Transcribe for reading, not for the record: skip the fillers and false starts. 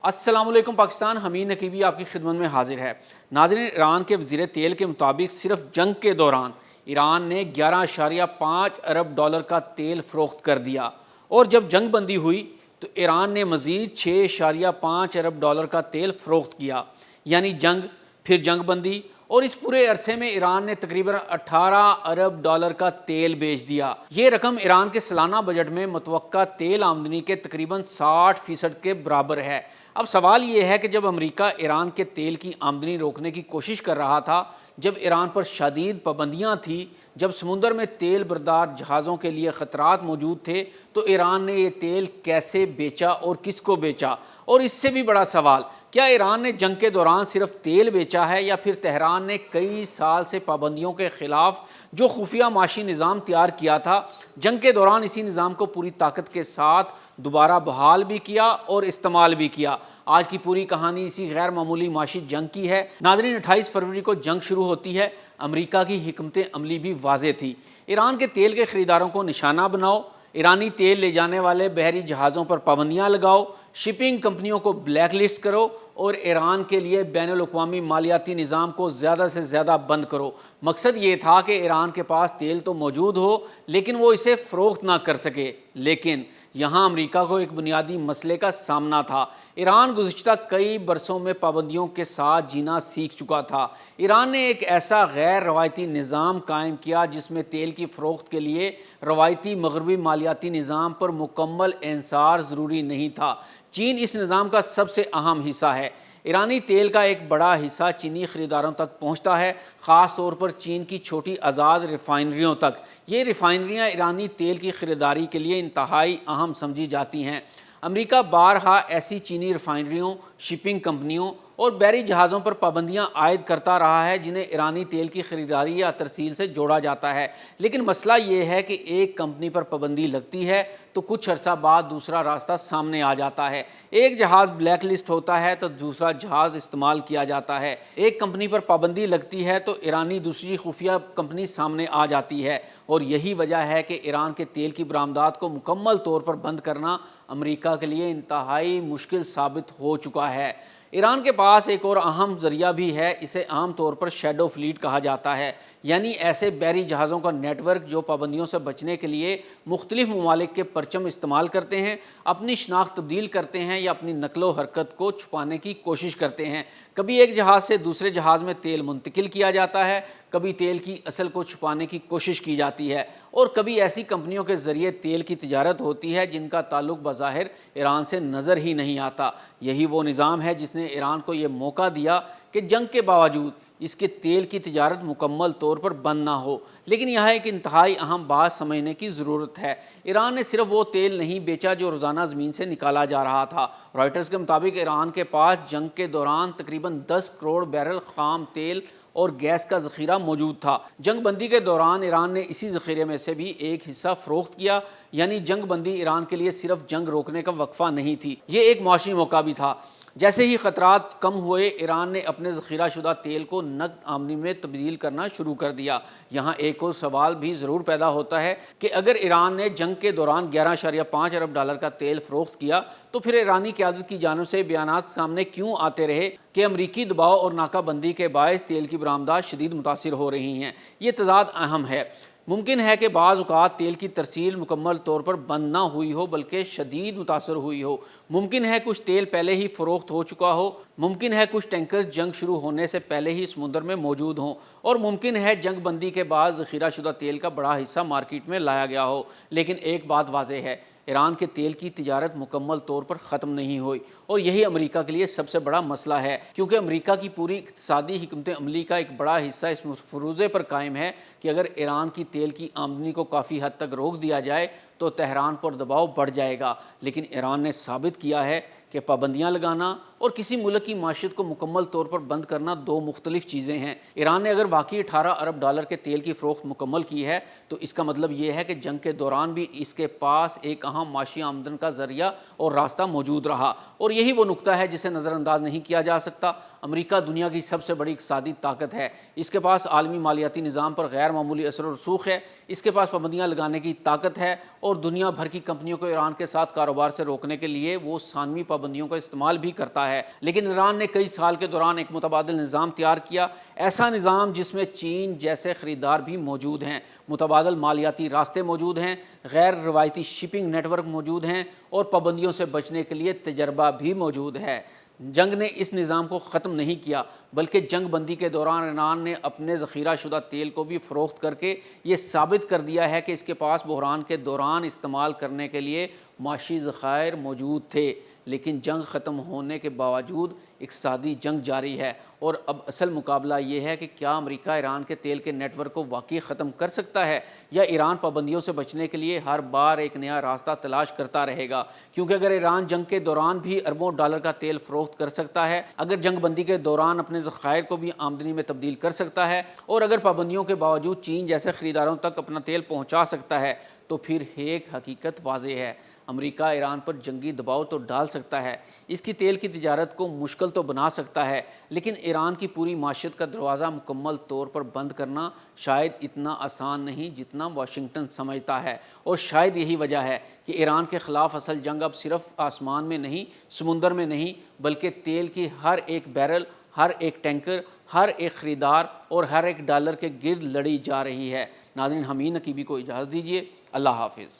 السلام علیکم پاکستان، حمید نقیبی آپ کی خدمت میں حاضر ہے۔ ناظرین، ایران کے وزیر تیل کے مطابق صرف جنگ کے دوران ایران نے 11.5 ارب ڈالر کا تیل فروخت کر دیا، اور جب جنگ بندی ہوئی تو ایران نے مزید 6.5 ارب ڈالر کا تیل فروخت کیا، یعنی جنگ، پھر جنگ بندی، اور اس پورے عرصے میں ایران نے تقریباً 18 ارب ڈالر کا تیل بیچ دیا۔ یہ رقم ایران کے سالانہ بجٹ میں متوقع تیل آمدنی کے تقریباً 60% کے برابر ہے۔ اب سوال یہ ہے کہ جب امریکہ ایران کے تیل کی آمدنی روکنے کی کوشش کر رہا تھا، جب ایران پر شدید پابندیاں تھیں، جب سمندر میں تیل بردار جہازوں کے لیے خطرات موجود تھے، تو ایران نے یہ تیل کیسے بیچا اور کس کو بیچا؟ اور اس سے بھی بڑا سوال، کیا ایران نے جنگ کے دوران صرف تیل بیچا ہے، یا پھر تہران نے کئی سال سے پابندیوں کے خلاف جو خفیہ معاشی نظام تیار کیا تھا، جنگ کے دوران اسی نظام کو پوری طاقت کے ساتھ دوبارہ بحال بھی کیا اور استعمال بھی کیا؟ آج کی پوری کہانی اسی غیر معمولی معاشی جنگ کی ہے۔ ناظرین، 28 فروری کو جنگ شروع ہوتی ہے۔ امریکہ کی حکمت عملی بھی واضح تھی، ایران کے تیل کے خریداروں کو نشانہ بناؤ، ایرانی تیل لے جانے والے بحری جہازوں پر پابندیاں لگاؤ، شپنگ کمپنیوں کو بلیک لسٹ کرو، اور ایران کے لیے بین الاقوامی مالیاتی نظام کو زیادہ سے زیادہ بند کرو۔ مقصد یہ تھا کہ ایران کے پاس تیل تو موجود ہو، لیکن وہ اسے فروخت نہ کر سکے۔ لیکن یہاں امریکہ کو ایک بنیادی مسئلے کا سامنا تھا۔ ایران گزشتہ کئی برسوں میں پابندیوں کے ساتھ جینا سیکھ چکا تھا۔ ایران نے ایک ایسا غیر روایتی نظام قائم کیا جس میں تیل کی فروخت کے لیے روایتی مغربی مالیاتی نظام پر مکمل انحصار ضروری نہیں تھا۔ چین اس نظام کا سب سے اہم حصہ ہے۔ ایرانی تیل کا ایک بڑا حصہ چینی خریداروں تک پہنچتا ہے، خاص طور پر چین کی چھوٹی آزاد ریفائنریوں تک۔ یہ ریفائنریاں ایرانی تیل کی خریداری کے لیے انتہائی اہم سمجھی جاتی ہیں۔ امریکہ بارہا ایسی چینی ریفائنریوں، شپنگ کمپنیوں اور بحری جہازوں پر پابندیاں عائد کرتا رہا ہے جنہیں ایرانی تیل کی خریداری یا ترسیل سے جوڑا جاتا ہے۔ لیکن مسئلہ یہ ہے کہ ایک کمپنی پر پابندی لگتی ہے تو کچھ عرصہ بعد دوسرا راستہ سامنے آ جاتا ہے۔ ایک جہاز بلیک لسٹ ہوتا ہے تو دوسرا جہاز استعمال کیا جاتا ہے۔ ایک کمپنی پر پابندی لگتی ہے تو ایرانی دوسری خفیہ کمپنی سامنے آ جاتی ہے، اور یہی وجہ ہے کہ ایران کے تیل کی برآمدات کو مکمل طور پر بند کرنا امریکہ کے لیے انتہائی مشکل ثابت ہو چکا ہے۔ ایران کے پاس ایک اور اہم ذریعہ بھی ہے، اسے عام طور پر شیڈو فلیٹ کہا جاتا ہے، یعنی ایسے بحری جہازوں کا نیٹ ورک جو پابندیوں سے بچنے کے لیے مختلف ممالک کے پرچم استعمال کرتے ہیں، اپنی شناخت تبدیل کرتے ہیں یا اپنی نقل و حرکت کو چھپانے کی کوشش کرتے ہیں۔ کبھی ایک جہاز سے دوسرے جہاز میں تیل منتقل کیا جاتا ہے، کبھی تیل کی اصل کو چھپانے کی کوشش کی جاتی ہے، اور کبھی ایسی کمپنیوں کے ذریعے تیل کی تجارت ہوتی ہے جن کا تعلق بظاہر ایران سے نظر ہی نہیں آتا۔ یہی وہ نظام ہے جس نے ایران کو یہ موقع دیا کہ جنگ کے باوجود اس کے تیل کی تجارت مکمل طور پر بند نہ ہو۔ لیکن یہاں ایک انتہائی اہم بات سمجھنے کی ضرورت ہے، ایران نے صرف وہ تیل نہیں بیچا جو روزانہ زمین سے نکالا جا رہا تھا۔ رائٹرز کے مطابق ایران کے پاس جنگ کے دوران تقریباً 10 کروڑ بیرل خام تیل اور گیس کا ذخیرہ موجود تھا۔ جنگ بندی کے دوران ایران نے اسی ذخیرے میں سے بھی ایک حصہ فروخت کیا، یعنی جنگ بندی ایران کے لیے صرف جنگ روکنے کا وقفہ نہیں تھی، یہ ایک معاشی موقع بھی تھا۔ جیسے ہی خطرات کم ہوئے، ایران نے اپنے ذخیرہ شدہ تیل کو نقد آمدنی میں تبدیل کرنا شروع کر دیا۔ یہاں ایک اور سوال بھی ضرور پیدا ہوتا ہے کہ اگر ایران نے جنگ کے دوران 11.5 ارب ڈالر کا تیل فروخت کیا تو پھر ایرانی قیادت کی جانب سے بیانات سامنے کیوں آتے رہے کہ امریکی دباؤ اور ناکہ بندی کے باعث تیل کی برآمدات شدید متاثر ہو رہی ہیں؟ یہ تضاد اہم ہے۔ ممکن ہے کہ بعض اوقات تیل کی ترسیل مکمل طور پر بند نہ ہوئی ہو بلکہ شدید متاثر ہوئی ہو۔ ممکن ہے کچھ تیل پہلے ہی فروخت ہو چکا ہو، ممکن ہے کچھ ٹینکرز جنگ شروع ہونے سے پہلے ہی سمندر میں موجود ہوں، اور ممکن ہے جنگ بندی کے بعد ذخیرہ شدہ تیل کا بڑا حصہ مارکیٹ میں لایا گیا ہو۔ لیکن ایک بات واضح ہے، ایران کے تیل کی تجارت مکمل طور پر ختم نہیں ہوئی، اور یہی امریکہ کے لیے سب سے بڑا مسئلہ ہے، کیونکہ امریکہ کی پوری اقتصادی حکمت عملی کا ایک بڑا حصہ اس مفروضے پر قائم ہے کہ اگر ایران کی تیل کی آمدنی کو کافی حد تک روک دیا جائے تو تہران پر دباؤ بڑھ جائے گا۔ لیکن ایران نے ثابت کیا ہے کہ پابندیاں لگانا اور کسی ملک کی معیشت کو مکمل طور پر بند کرنا دو مختلف چیزیں ہیں۔ ایران نے اگر واقعی 18 ارب ڈالر کے تیل کی فروخت مکمل کی ہے تو اس کا مطلب یہ ہے کہ جنگ کے دوران بھی اس کے پاس ایک اہم معاشی آمدن کا ذریعہ اور راستہ موجود رہا، اور یہی وہ نقطہ ہے جسے نظر انداز نہیں کیا جا سکتا۔ امریکہ دنیا کی سب سے بڑی اقتصادی طاقت ہے، اس کے پاس عالمی مالیاتی نظام پر غیر معمولی اثر و رسوخ ہے، اس کے پاس پابندیاں لگانے کی طاقت ہے، اور دنیا بھر کی کمپنیوں کو ایران کے ساتھ کاروبار سے روکنے کے لیے وہ ثانوی پابندیوں کا استعمال بھی کرتا ہے۔ لیکن ایران نے کئی سال کے دوران ایک متبادل نظام تیار کیا، ایسا نظام جس میں چین جیسے خریدار بھی موجود ہیں، متبادل مالیاتی راستے موجود ہیں، غیر روایتی شپنگ نیٹ ورک موجود ہیں، اور پابندیوں سے بچنے کے لیے تجربہ بھی موجود ہے۔ جنگ نے اس نظام کو ختم نہیں کیا، بلکہ جنگ بندی کے دوران ایران نے اپنے ذخیرہ شدہ تیل کو بھی فروخت کر کے یہ ثابت کر دیا ہے کہ اس کے پاس بحران کے دوران استعمال کرنے کے لیے معاشی ذخائر موجود تھے۔ لیکن جنگ ختم ہونے کے باوجود اقتصادی جنگ جاری ہے، اور اب اصل مقابلہ یہ ہے کہ کیا امریکہ ایران کے تیل کے نیٹ ورک کو واقعی ختم کر سکتا ہے، یا ایران پابندیوں سے بچنے کے لیے ہر بار ایک نیا راستہ تلاش کرتا رہے گا۔ کیونکہ اگر ایران جنگ کے دوران بھی اربوں ڈالر کا تیل فروخت کر سکتا ہے، اگر جنگ بندی کے دوران اپنے ذخائر کو بھی آمدنی میں تبدیل کر سکتا ہے، اور اگر پابندیوں کے باوجود چین جیسے خریداروں تک اپنا تیل پہنچا سکتا ہے، تو پھر ایک حقیقت واضح ہے: امریکہ ایران پر جنگی دباؤ تو ڈال سکتا ہے، اس کی تیل کی تجارت کو مشکل تو بنا سکتا ہے، لیکن ایران کی پوری معیشت کا دروازہ مکمل طور پر بند کرنا شاید اتنا آسان نہیں جتنا واشنگٹن سمجھتا ہے۔ اور شاید یہی وجہ ہے کہ ایران کے خلاف اصل جنگ اب صرف آسمان میں نہیں، سمندر میں نہیں، بلکہ تیل کی ہر ایک بیرل، ہر ایک ٹینکر، ہر ایک خریدار اور ہر ایک ڈالر کے گرد لڑی جا رہی ہے۔ ناظرین، حمید نقیبی کو اجازت دیجیے۔ اللہ حافظ۔